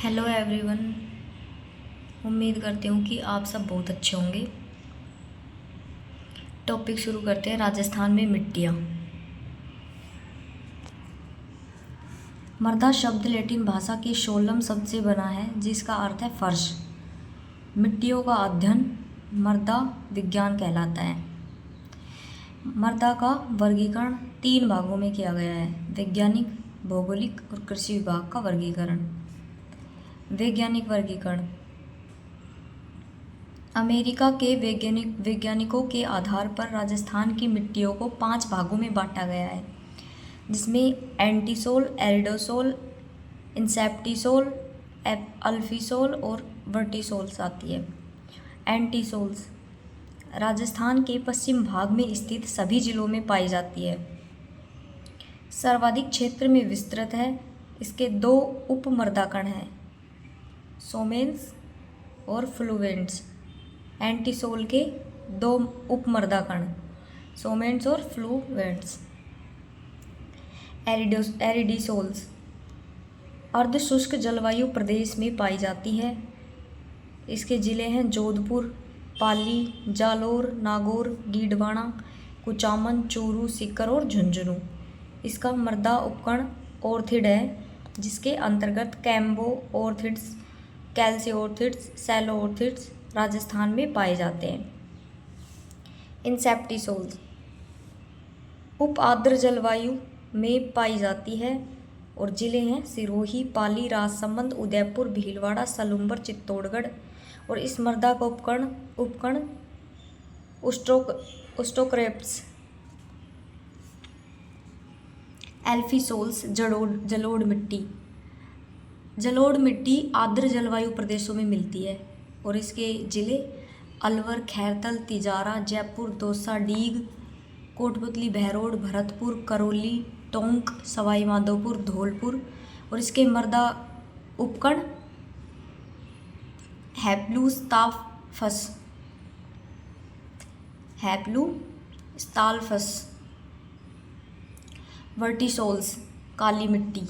Hello everyone. उम्मीद करती हूँ कि आप सब बहुत अच्छे होंगे। टॉपिक शुरू करते हैं। राजस्थान में मिट्टियाँ। मृदा शब्द लैटिन भाषा के शोलम शब्द से बना है, जिसका अर्थ है फर्श। मिट्टियों का अध्ययन मृदा विज्ञान कहलाता है। मृदा का वर्गीकरण 3 भागों में किया गया है: वैज्ञानिक, भौगोलिक और कृषि विभाग का वर्गीकरण। वैज्ञानिक वर्गीकरण अमेरिका के वैज्ञानिकों के आधार पर राजस्थान की मिट्टियों को 5 भागों में बांटा गया है, जिसमें एंटीसोल, एरिडोसोल, इंसेप्टिसोल, अल्फीसोल और वर्टिसोल्स आती है। एंटीसोल्स राजस्थान के पश्चिम भाग में स्थित सभी जिलों में पाई जाती है। सर्वाधिक क्षेत्र में विस्तृत है। इसके 2 उपमृदाकण हैं, सोमेन्स और फ्लूवेंट्स। एंटीसोल के 2 उपमृदाकण, सोमेन्स और फ्लूवेंट्स। एरिडोसोल्स अर्धशुष्क जलवायु प्रदेश में पाई जाती है। इसके जिले हैं जोधपुर, पाली, जालोर, नागौर, डीडवाना, कुचामन, चूरू, सीकर और झुंझुनू। इसका मृदा उपगण ऑर्थिड है, जिसके अंतर्गत कैम्बो ऑर्थिड्स, कैल्सियोर्थिड्स, सैलोऑर्थिड्स राजस्थान में पाए जाते हैं। इंसेप्टिसोल्स उप आर्द्र जलवायु में पाई जाती है और जिले हैं सिरोही, पाली, राजसमंद, उदयपुर, भीलवाड़ा, सलूंबर, चित्तौड़गढ़। और इस मृदा का उपकण ओस्टोक्रेप्स। एल्फीसोल्स जलोढ़ मिट्टी। जलोढ़ मिट्टी आर्द्र जलवायु प्रदेशों में मिलती है और इसके जिले अलवर, खैरतल, तिजारा, जयपुर, दौसा, डीग, कोटपुतली, बहरोड, भरतपुर, करौली, टोंक, सवाई माधोपुर, धौलपुर। और इसके मृदा उपकण हैप्लूस्टाल्फस। वर्टिसोल्स काली मिट्टी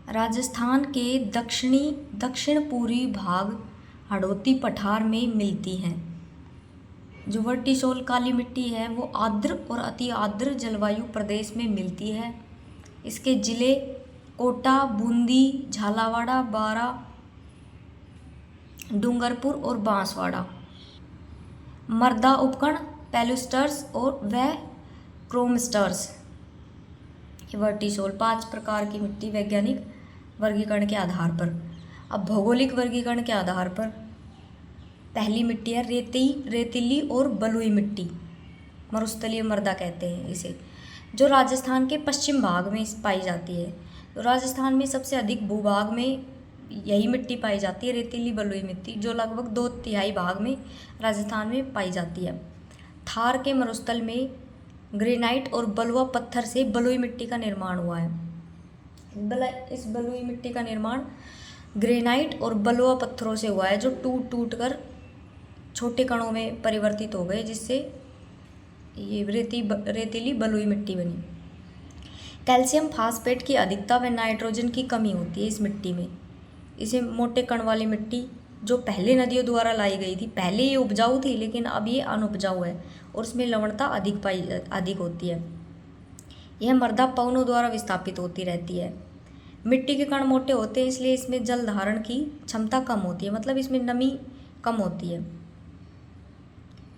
राजस्थान के दक्षिण पूर्वी भाग हाड़ौती पठार में मिलती हैं। जो वर्टिसोल काली मिट्टी है वो आर्द्र और अति आर्द्र जलवायु प्रदेश में मिलती है। इसके जिले कोटा, बूंदी, झालावाड़, बारा, डूंगरपुर और बांसवाड़ा। मृदा उपकण पैलुस्टर्स और क्रोमस्टर्स। वर्टिसोल 5 प्रकार की मिट्टी वैज्ञानिक वर्गीकरण के आधार पर। अब भौगोलिक वर्गीकरण के आधार पर पहली मिट्टी है रेतीली और बलुई मिट्टी, मरुस्थलीय मृदा कहते हैं इसे, जो राजस्थान के पश्चिम भाग में पाई जाती है। तो राजस्थान में सबसे अधिक भूभाग में यही मिट्टी पाई जाती है, रेतीली बलुई मिट्टी, जो लगभग 2/3 भाग में राजस्थान में पाई जाती है। थार के मरुस्थल में ग्रेनाइट और बलुआ पत्थर से बलुई मिट्टी का निर्माण हुआ है। इस बलुई मिट्टी का निर्माण ग्रेनाइट और बलुआ पत्थरों से हुआ है, जो टूट कर छोटे कणों में परिवर्तित हो गए, जिससे ये रेतीली बलुई मिट्टी बनी। कैल्शियम फास्फेट की अधिकता व नाइट्रोजन की कमी होती है इस मिट्टी में। इसे मोटे कण वाली मिट्टी, जो पहले नदियों द्वारा लाई गई थी, पहले ये उपजाऊ थी लेकिन अब ये अनुपजाऊ है और उसमें लवणता अधिक होती है। यह मृदा पवनों द्वारा विस्थापित होती रहती है। मिट्टी के कण मोटे होते हैं, इसलिए इसमें जल धारण की क्षमता कम होती है, मतलब इसमें नमी कम होती है।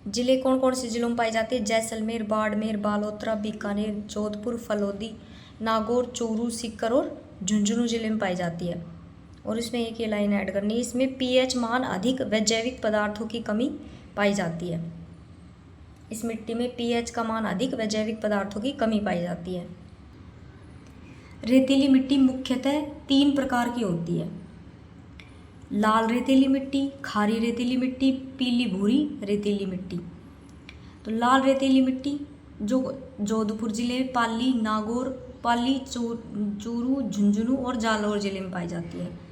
जिले कौन कौन से जिलों में पाई जाती है? जैसलमेर, बाड़मेर, बालोतरा, बीकानेर, जोधपुर, फलोदी, नागौर, चूरू, सीकर और झुंझुनू जिले में पाई जाती है। और इसमें एक ये लाइन ऐड करनी है, इसमें पीएच मान अधिक व जैविक पदार्थों की कमी पाई जाती है। इस मिट्टी में पीएच का मान अधिक व जैविक पदार्थों की कमी पाई जाती है। रेतीली मिट्टी मुख्यतः 3 प्रकार की होती है: लाल रेतीली मिट्टी, खारी रेतीली मिट्टी, पीली भूरी रेतीली मिट्टी। तो लाल रेतीली मिट्टी जो जोधपुर जिले, पाली, नागौर, चूरू, झुंझुनू और जालौर जिले में पाई जाती है।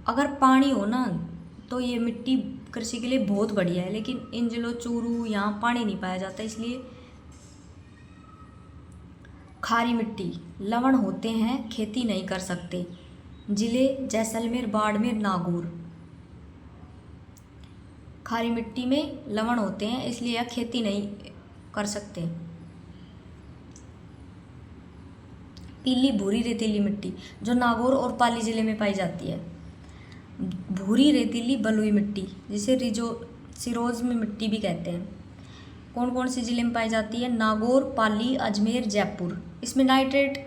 अगर पानी हो ना तो ये मिट्टी कृषि के लिए बहुत बढ़िया है, लेकिन इन जिलों चूरू यहाँ पानी नहीं पाया जाता, इसलिए खारी मिट्टी, लवण होते हैं, खेती नहीं कर सकते। जिले जैसलमेर, बाड़मेर, नागौर। खारी मिट्टी में लवण होते हैं, इसलिए यह खेती नहीं कर सकते। पीली भूरी रेतीली मिट्टी जो नागौर और पाली जिले में पाई जाती है। भूरी रेतीली बलुई मिट्टी जिसे सिरोज में मिट्टी भी कहते हैं, कौन कौन से जिले में पाई जाती है? नागौर, पाली, अजमेर, जयपुर। इसमें नाइट्रेट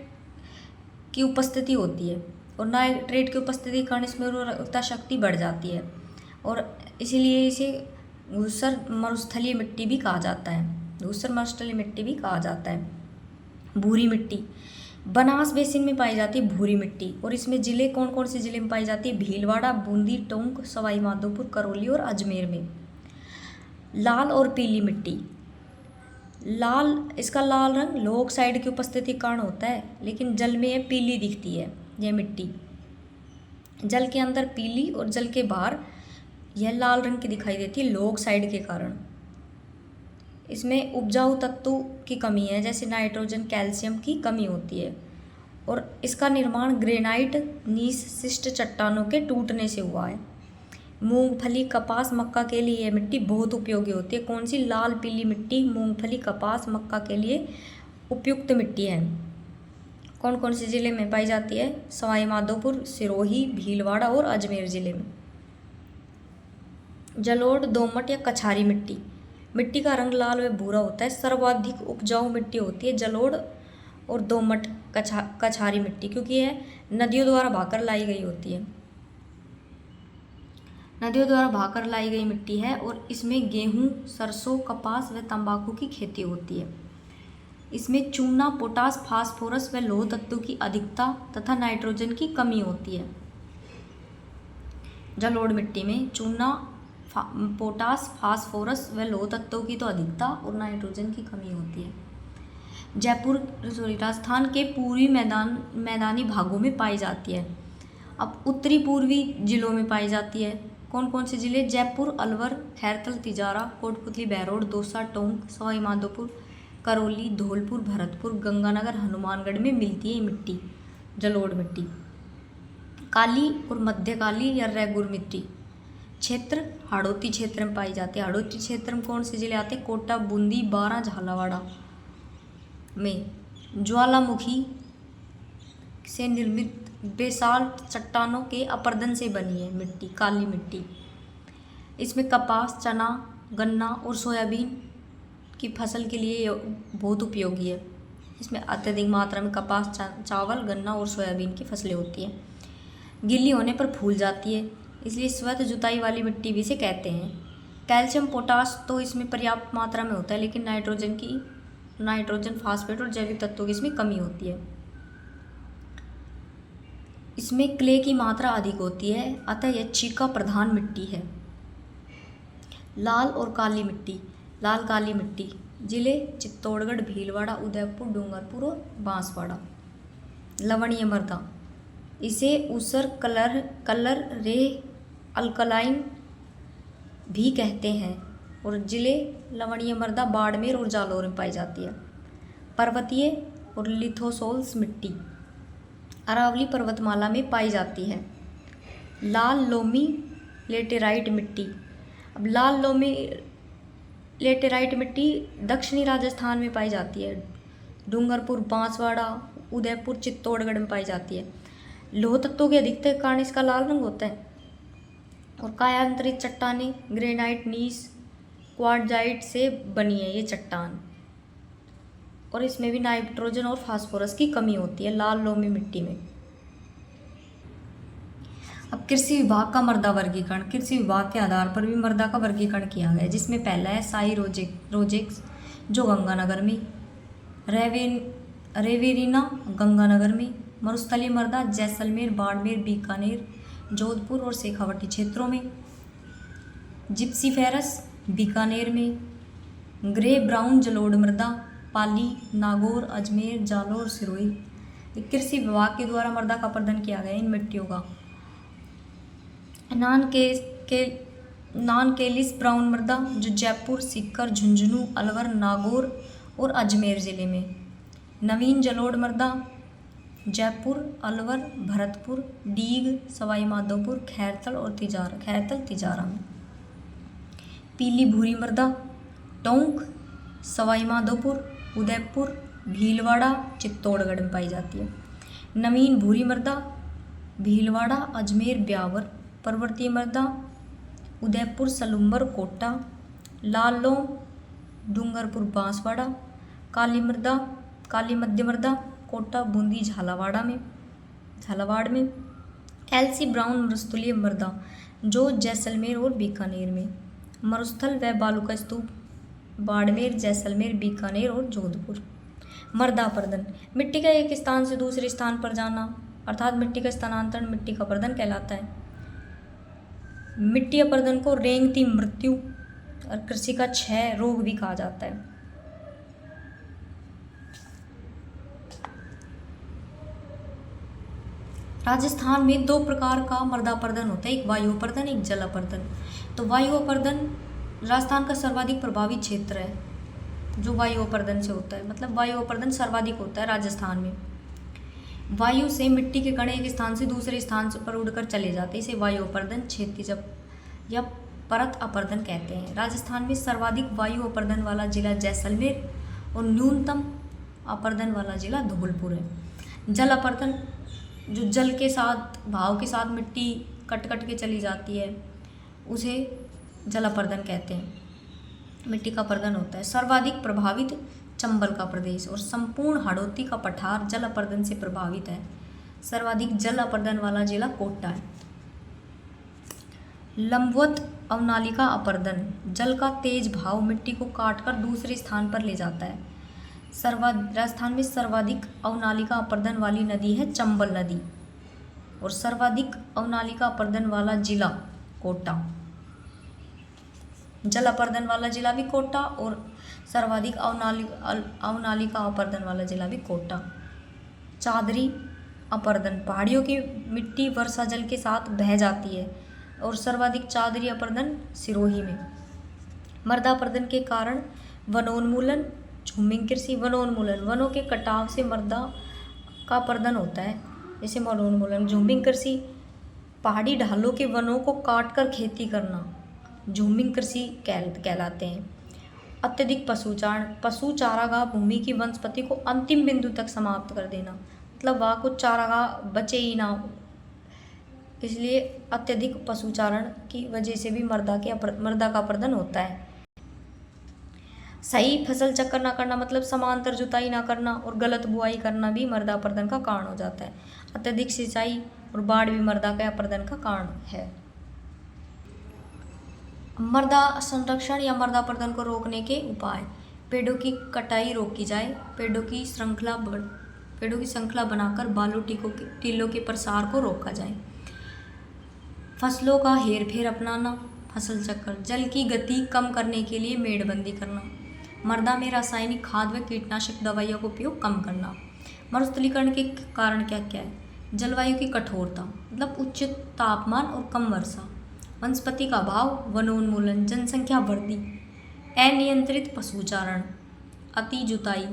की उपस्थिति होती है और नाइट्रेट की उपस्थिति के कारण इसमें उर्वरकता शक्ति बढ़ जाती है और इसीलिए इसे धूसर मरुस्थलीय मिट्टी भी कहा जाता है। धूसर मरुस्थलीय मिट्टी भी कहा जाता है। भूरी मिट्टी बनास बेसिन में पाई जाती है भूरी मिट्टी और इसमें जिले कौन कौन से जिले में पाई जाती है? भीलवाड़ा, बूंदी, टोंक, सवाई माधोपुर, करौली और अजमेर में। लाल और पीली मिट्टी। इसका लाल रंग लोह ऑक्साइड की उपस्थिति के कारण होता है, लेकिन जल में यह पीली दिखती है। यह मिट्टी जल के अंदर पीली और जल के बाहर यह लाल रंग की दिखाई देती है लोह ऑक्साइड के कारण। इसमें उपजाऊ तत्वों की कमी है, जैसे नाइट्रोजन, कैल्शियम की कमी होती है और इसका निर्माण ग्रेनाइट नीस शिष्ट चट्टानों के टूटने से हुआ है। मूंगफली, कपास, मक्का के लिए यह मिट्टी बहुत उपयोगी होती है। कौन सी? लाल पीली मिट्टी मूंगफली, कपास, मक्का के लिए उपयुक्त मिट्टी है। कौन कौन से जिले में पाई जाती है? सवाई माधोपुर, सिरोही, भीलवाड़ा और अजमेर जिले में। जलोढ़, दोमट या कछारी मिट्टी। मिट्टी का रंग लाल व भूरा होता है। सर्वाधिक उपजाऊ मिट्टी होती है जलोढ़ और दोमट कछारी मिट्टी, क्योंकि यह नदियों द्वारा बहाकर लाई गई होती है। नदियों द्वारा बहाकर लाई गई मिट्टी है और इसमें गेहूं, सरसों, कपास व तंबाकू की खेती होती है। इसमें चूना, पोटास, फास्फोरस व लोह तत्वों की अधिकता तथा नाइट्रोजन की कमी होती है। जलोढ़ मिट्टी में चूना, पोटास, फास्फोरस व लोह तत्वों की तो अधिकता और नाइट्रोजन की कमी होती है। राजस्थान के पूर्वी मैदानी भागों में पाई जाती है। अब उत्तरी पूर्वी जिलों में पाई जाती है। कौन कौन से जिले? जयपुर, अलवर, खैरथल, तिजारा, कोटपुतली, बहरोड, दौसा, टोंक, सवाई माधोपुर, करौली, धौलपुर, भरतपुर, गंगानगर, हनुमानगढ़ में मिलती है मिट्टी, जलोढ़ मिट्टी। काली और मध्यकाली या रेगुर मिट्टी क्षेत्र हाड़ौती क्षेत्र में पाई जाती है। हाड़ौती क्षेत्र में कौन से जिले आते हैं? कोटा, बूंदी, बारां, झालावाड़ में। ज्वालामुखी से निर्मित बेसाल्ट चट्टानों के अपरदन से बनी है मिट्टी, काली मिट्टी। इसमें कपास, चना, गन्ना और सोयाबीन की फसल के लिए बहुत उपयोगी है। इसमें अत्यधिक मात्रा में कपास, चावल, गन्ना और सोयाबीन की फसलें होती हैं। गीली होने पर फूल जाती है, इसलिए स्वत जुताई वाली मिट्टी भी इसे कहते हैं। कैल्शियम, पोटास तो इसमें पर्याप्त मात्रा में होता है, लेकिन नाइट्रोजन, फास्फेट और जैविक तत्वों की इसमें कमी होती है। इसमें क्ले की मात्रा अधिक होती है, अतः यह चीका प्रधान मिट्टी है। लाल और काली मिट्टी। लाल काली मिट्टी जिले चित्तौड़गढ़, भीलवाड़ा, उदयपुर, डूंगरपुर और बांसवाड़ा। लवणीय मृदा इसे ऊसर, कलर रे अल्कलाइन भी कहते हैं और जिले लवणीय मृदा बाड़मेर और जालौर में पाई जाती है। पर्वतीय और लिथोसोल्स मिट्टी अरावली पर्वतमाला में पाई जाती है। लाल लोमी लेटेराइट मिट्टी। अब लाल लोमी लेटेराइट मिट्टी दक्षिणी राजस्थान में पाई जाती है। डूंगरपुर, बांसवाड़ा, उदयपुर, चित्तौड़गढ़ में पाई जाती है। लोह तत्वों के अधिकता के कारण इसका लाल रंग होता है। और कायांतरित चट्टानें ग्रेनाइट, नीस, क्वार्टजाइट से बनी है ये चट्टान और इसमें भी नाइट्रोजन और फास्फोरस की कमी होती है लाल लोमी मिट्टी में। अब कृषि विभाग का मृदा वर्गीकरण। कृषि विभाग के आधार पर भी मृदा का वर्गीकरण किया गया है, जिसमें पहला है साई रोजेक्स जो गंगानगर में, रेवेरिना गंगानगर में, मरुस्थलीय मृदा जैसलमेर, बाड़मेर, बीकानेर, जोधपुर और शेखावटी क्षेत्रों में, जिप्सीफेरस बीकानेर में, ग्रे ब्राउन जलोढ़ मृदा पाली, नागौर, अजमेर, जालौर, सिरोही। कृषि विभाग के द्वारा मृदा का प्रबंधन किया गया इन मिट्टियों का। नॉन केलिस ब्राउन मृदा जो जयपुर, सीकर, झुंझुनू, अलवर, नागौर और अजमेर जिले में। नवीन जलोढ़ मृदा जयपुर, अलवर, भरतपुर, डीग, सवाई माधोपुर, खैरतल और तिजारा में। पीली भूरी मृदा टोंक, सवाई माधोपुर, उदयपुर, भीलवाड़ा, चित्तौड़गढ़ में पाई जाती है। नवीन भूरी मृदा भीलवाड़ा, अजमेर, ब्यावर। पर्वतीय मृदा उदयपुर, सलुम्बर, कोटा। लाल लौंग डूंगरपुर, बांसवाड़ा। काली मध्य मृदा कोटा, बूंदी, झालावाड़ में। एलसी ब्राउन मरुस्थलीय मृदा जो जैसलमेर और बीकानेर में। मरुस्थल व बालू का स्तूप बाड़मेर, जैसलमेर, बीकानेर और जोधपुर। मृदा अपरदन मिट्टी का एक स्थान से दूसरे स्थान पर जाना अर्थात मिट्टी का स्थानांतरण मिट्टी का अपरदन कहलाता है। मिट्टी अपरदन को रेंगती मृत्यु और कृषि का क्षय रोग भी कहा जाता है। राजस्थान में दो प्रकार का मृदा अपरदन होता है, एक वायु अपरदन, एक जल अपरदन। तो वायु अपरदन राजस्थान का सर्वाधिक प्रभावित क्षेत्र है जो वायु अपरदन से होता है, मतलब वायु अपरदन सर्वाधिक होता है राजस्थान में। वायु से मिट्टी के कण एक स्थान से दूसरे स्थान पर उड़कर चले जाते हैं, इसे वायु अपरदन, क्षैतिज या परत अपरदन कहते हैं। राजस्थान में सर्वाधिक वायु अपरदन वाला जिला जैसलमेर और न्यूनतम अपरदन वाला जिला धौलपुर है। जल अपरदन जो जल के साथ भाव के साथ मिट्टी कट के चली जाती है उसे जल अपरदन कहते हैं, मिट्टी का अपरदन होता है। सर्वाधिक प्रभावित चंबल का प्रदेश और संपूर्ण हाड़ौती का पठार जल अपरदन से प्रभावित है। सर्वाधिक जल अपरदन वाला जिला कोटा है। लंबवत अवनालिका अपरदन जल का तेज भाव मिट्टी को काटकर दूसरे स्थान पर ले जाता है। राजस्थान में सर्वाधिक अवनालिका अपरदन वाली नदी है चंबल नदी और सर्वाधिक अवनालिका अपरदन वाला जिला कोटा। जल अपरदन वाला जिला भी कोटा और सर्वाधिक अवनालिका अपरदन वाला जिला भी कोटा। चादरी अपरदन पहाड़ियों की मिट्टी वर्षा जल के साथ बह जाती है और सर्वाधिक चादरी अपरदन सिरोही में। मृदा अपरदन के कारण वनोन्मूलन, झूमिंग कृषि। वनोन्मूलन वनों के कटाव से मृदा का अपरदन होता है, जैसे वनोन्मूलन। झूमिंग कृषि पहाड़ी ढालों के वनों को काटकर खेती करना झूमिंग कृषि कहलाते हैं। अत्यधिक पशु चारागाह भूमि की वनस्पति को अंतिम बिंदु तक समाप्त कर देना, मतलब वहाँ कुछ चारागाह बचे ही ना, इसलिए अत्यधिक पशुचारण की वजह से भी मृदा का अपरदन होता है। सही फसल चक्कर ना करना, मतलब समांतर जुताई ना करना और गलत बुआई करना भी मृदा अपरदन का कारण हो जाता है। अत्यधिक सिंचाई और बाढ़ भी मृदा के अपरदन का कारण है। मृदा संरक्षण या मृदा अपरदन को रोकने के उपाय। पेड़ों की कटाई रोकी जाए, पेड़ों की श्रृंखला बनाकर बालू टीलों के प्रसार को रोका जाए। फसलों का हेरफेर अपनाना, फसल चक्र। जल की गति कम करने के लिए मेड़बंदी करना। मृदा में रासायनिक खाद व कीटनाशक दवाइयों का उपयोग कम करना। मरुस्थलीकरण के कारण क्या क्या है? जलवायु की कठोरता, मतलब उच्च तापमान और कम वर्षा। वनस्पति का अभाव, वनोन्मूलन, जनसंख्या वृद्धि, अनियंत्रित पशुचारण, अति जुताई,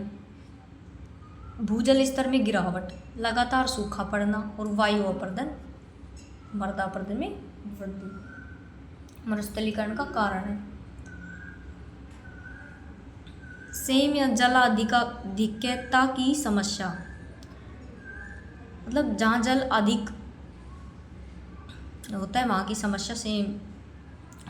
भूजल स्तर में गिरावट, लगातार सूखा पड़ना और वायु अपरदन मृदा अपरदन में वृद्धि मरुस्थलीकरण का कारण है। सेम या जलाधिक्यता की समस्या, मतलब जहाँ जल अधिक होता है वहाँ की समस्या। सेम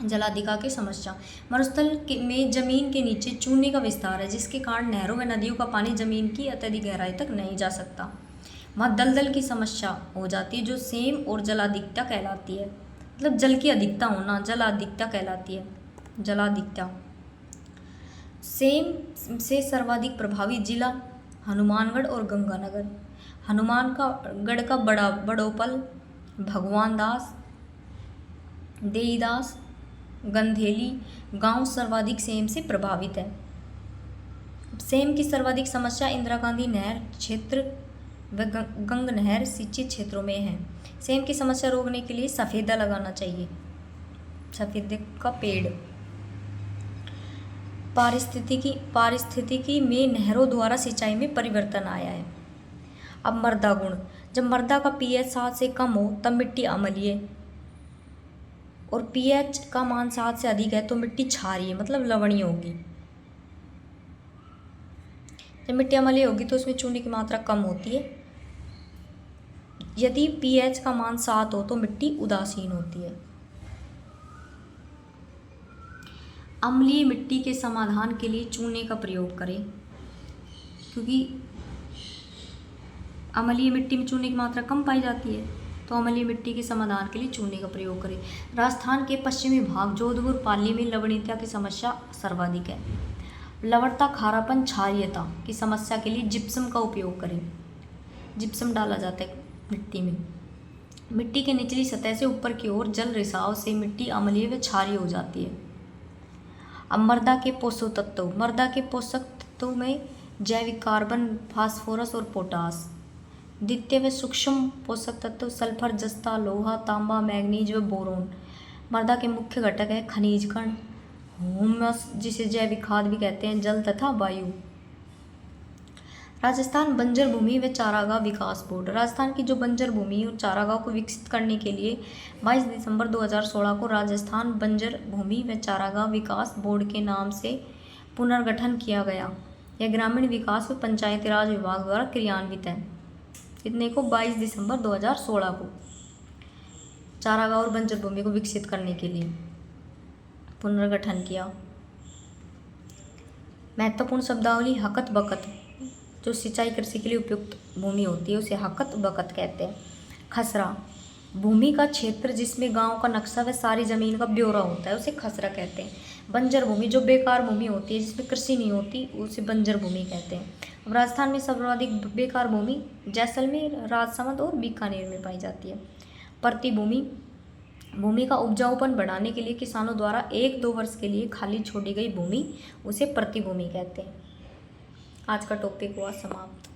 जलाधिका की समस्या। मरुस्थल में जमीन के नीचे चूने का विस्तार है जिसके कारण नहरों व नदियों का पानी जमीन की अत्यधिक गहराई तक नहीं जा सकता। वहाँ दलदल की समस्या हो जाती है जो सेम और जलाधिकता कहलाती है, मतलब जल की अधिकता होना जलाधिकता कहलाती है। जलाधिकता। सेम से सर्वाधिक प्रभावित जिला हनुमानगढ़ और गंगानगर। हनुमानगढ़ का बड़ोपल, भगवान दास, देईदास, गंधेली गांव सर्वाधिक सेम से प्रभावित है। सेम की सर्वाधिक समस्या इंदिरा गांधी नहर क्षेत्र व गंग नहर सिंचित क्षेत्रों में है। सेम की समस्या रोकने के लिए सफेदा लगाना चाहिए, सफेदे का पेड़। पारिस्थितिकी में नहरों द्वारा सिंचाई में परिवर्तन आया है। अब मृदा गुण, जब मृदा का pH 7 से कम हो तब मिट्टी अम्लीय, और pH का मान 7 से अधिक है तो मिट्टी क्षारीय मतलब लवणीय होगी। जब मिट्टी अम्लीय होगी तो उसमें चूने की मात्रा कम होती है। यदि pH का मान 7 हो तो मिट्टी उदासीन होती है। अम्लीय मिट्टी के समाधान के लिए चूने का प्रयोग करें, क्योंकि अम्लीय मिट्टी में चूने की मात्रा कम पाई जाती है, तो अम्लीय मिट्टी के समाधान के लिए चूने का प्रयोग करें। राजस्थान के पश्चिमी भाग जोधपुर पाली में लवणीयता की समस्या सर्वाधिक है। लवणता, खारापन, क्षारीयता की समस्या के लिए जिप्सम का उपयोग करें। जिप्सम डाला जाता है मिट्टी में। मिट्टी के निचली सतह से ऊपर की ओर जल रिसाव से मिट्टी अम्लीय व क्षारीय हो जाती है। अब मृदा के पोषक तत्व, मृदा के पोषक तत्वों में जैविक कार्बन, फास्फोरस और पोटास। द्वितीय व सूक्ष्म पोषक तत्व सल्फर, जस्ता, लोहा, तांबा, मैग्नीज व बोरोन। मृदा के मुख्य घटक है खनिज कण, ह्यूमस जिसे जैविक खाद भी कहते हैं, जल तथा वायु। राजस्थान बंजर भूमि व चारागाह विकास बोर्ड, राजस्थान की जो बंजर भूमि और चारागाह को विकसित करने के लिए 22 दिसंबर 2016 को राजस्थान बंजर भूमि व चारागाह विकास बोर्ड के नाम से पुनर्गठन किया गया। यह ग्रामीण विकास व पंचायती राज विभाग द्वारा क्रियान्वित है। इतने को 22 दिसंबर 2016 को चारागाह और बंजर भूमि को विकसित करने के लिए पुनर्गठन किया। महत्वपूर्ण शब्दावली हकत बकत, जो सिंचाई कृषि के लिए उपयुक्त भूमि होती है उसे हकत बकत कहते हैं। खसरा, भूमि का क्षेत्र जिसमें गांव का नक्शा व सारी जमीन का ब्यौरा होता है उसे खसरा कहते हैं। बंजर भूमि, जो बेकार भूमि होती है जिसमें कृषि नहीं होती उसे बंजर भूमि कहते हैं। अब राजस्थान में सर्वाधिक बेकार भूमि जैसलमेर, राजसमंद और बीकानेर में पाई जाती है। प्रतिभूमि, भूमि का उपजाऊपन बढ़ाने के लिए किसानों द्वारा 1-2 वर्ष के लिए खाली छोड़ी गई भूमि उसे प्रतिभूमि कहते हैं। आज का टॉपिक हुआ समाप्त।